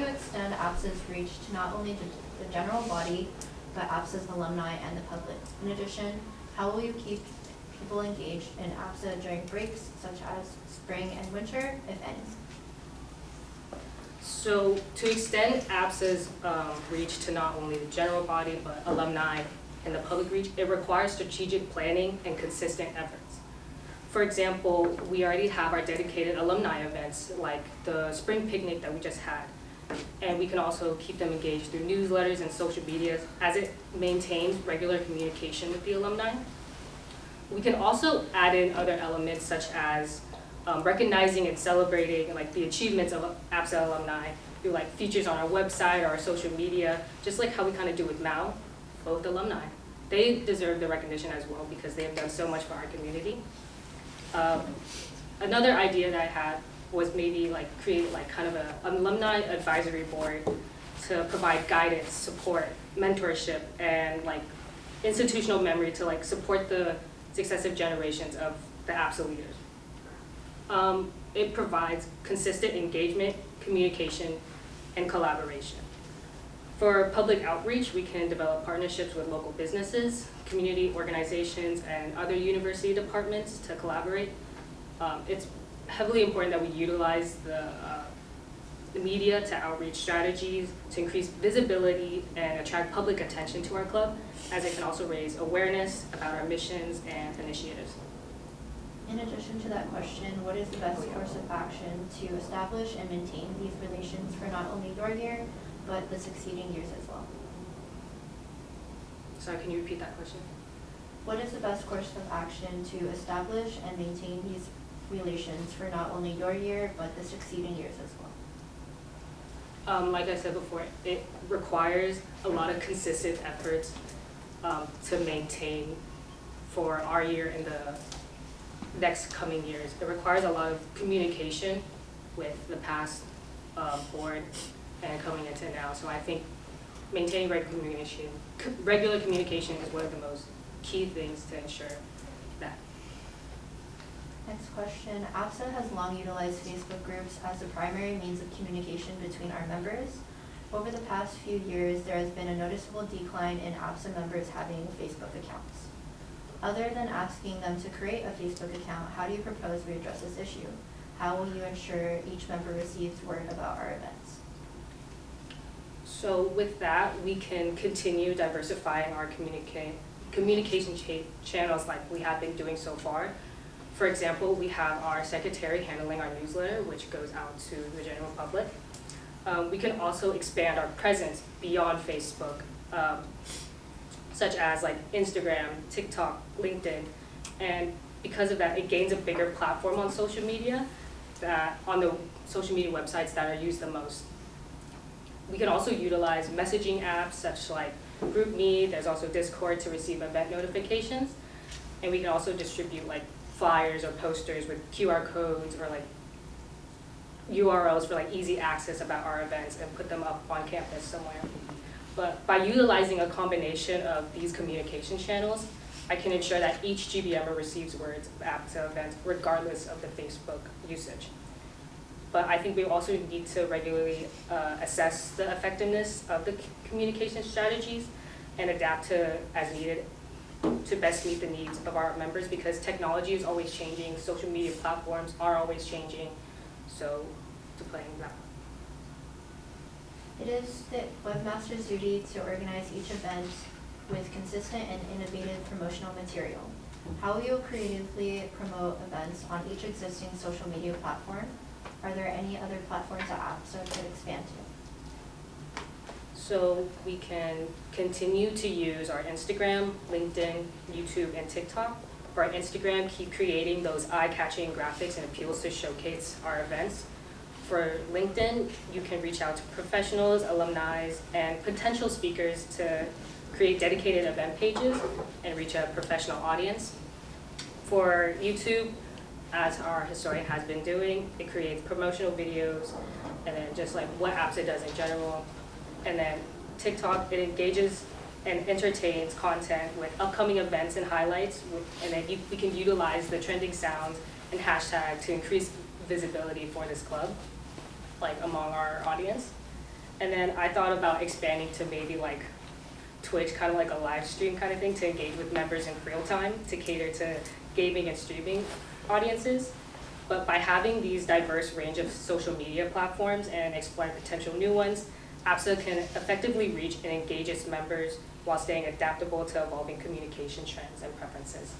you extend APSA's reach to not only the general body, but APSA's alumni and the public? In addition, how will you keep people engaged in APSA during breaks such as spring and winter, if any? So to extend APSA's reach to not only the general body, but alumni and the public reach, it requires strategic planning and consistent efforts. For example, we already have our dedicated alumni events like the spring picnic that we just had. And we can also keep them engaged through newsletters and social media as it maintains regular communication with the alumni. We can also add in other elements such as recognizing and celebrating like the achievements of APSA alumni through like features on our website or our social media, just like how we kind of do with MAU, both alumni. They deserve the recognition as well because they have done so much for our community. Another idea that I had was maybe like create like kind of an alumni advisory board to provide guidance, support, mentorship, and like institutional memory to like support the successive generations of the APSA leaders. It provides consistent engagement, communication, and collaboration. For public outreach, we can develop partnerships with local businesses, community organizations, and other university departments to collaborate. It's heavily important that we utilize the media to outreach strategies to increase visibility and attract public attention to our club, as it can also raise awareness about our missions and initiatives. In addition to that question, what is the best course of action to establish and maintain these relations for not only your year, but the succeeding years as well? Sorry, can you repeat that question? What is the best course of action to establish and maintain these relations for not only your year, but the succeeding years as well? Like I said before, it requires a lot of consistent efforts to maintain for our year and the next coming years. It requires a lot of communication with the past board and coming into now. So I think maintaining regular communication is one of the most key things to ensure that. Next question. APSA has long utilized Facebook groups as the primary means of communication between our members. Over the past few years, there has been a noticeable decline in APSA members having Facebook accounts. Other than asking them to create a Facebook account, how do you propose we address this issue? How will you ensure each member receives word about our events? So with that, we can continue diversifying our communication channels like we have been doing so far. For example, we have our secretary handling our newsletter, which goes out to the general public. We can also expand our presence beyond Facebook, such as like Instagram, TikTok, LinkedIn, and because of that, it gains a bigger platform on social media, on the social media websites that are used the most. We can also utilize messaging apps such like GroupMe. There's also Discord to receive event notifications, and we can also distribute like flyers or posters with QR codes or like URLs for like easy access about our events and put them up on campus somewhere. But by utilizing a combination of these communication channels, I can ensure that each GBMer receives words of APSA events regardless of the Facebook usage. But I think we also need to regularly assess the effectiveness of the communication strategies and adapt to as needed to best meet the needs of our members, because technology is always changing, social media platforms are always changing, so to play that. It is the Webmaster's duty to organize each event with consistent and innovative promotional material. How will you creatively promote events on each existing social media platform? Are there any other platforms that APSA could expand to? So we can continue to use our Instagram, LinkedIn, YouTube, and TikTok. For our Instagram, keep creating those eye-catching graphics and appeals to showcase our events. For LinkedIn, you can reach out to professionals, alumni, and potential speakers to create dedicated event pages and reach a professional audience. For YouTube, as our historian has been doing, it creates promotional videos and then just like what APSA does in general. And then TikTok, it engages and entertains content with upcoming events and highlights, and then we can utilize the trending sounds and hashtag to increase visibility for this club, like among our audience. And then I thought about expanding to maybe like Twitch, kind of like a live stream kind of thing to engage with members in real time to cater to gaming and streaming audiences. But by having these diverse range of social media platforms and exploring potential new ones, APSA can effectively reach and engage its members while staying adaptable to evolving communication trends and preferences.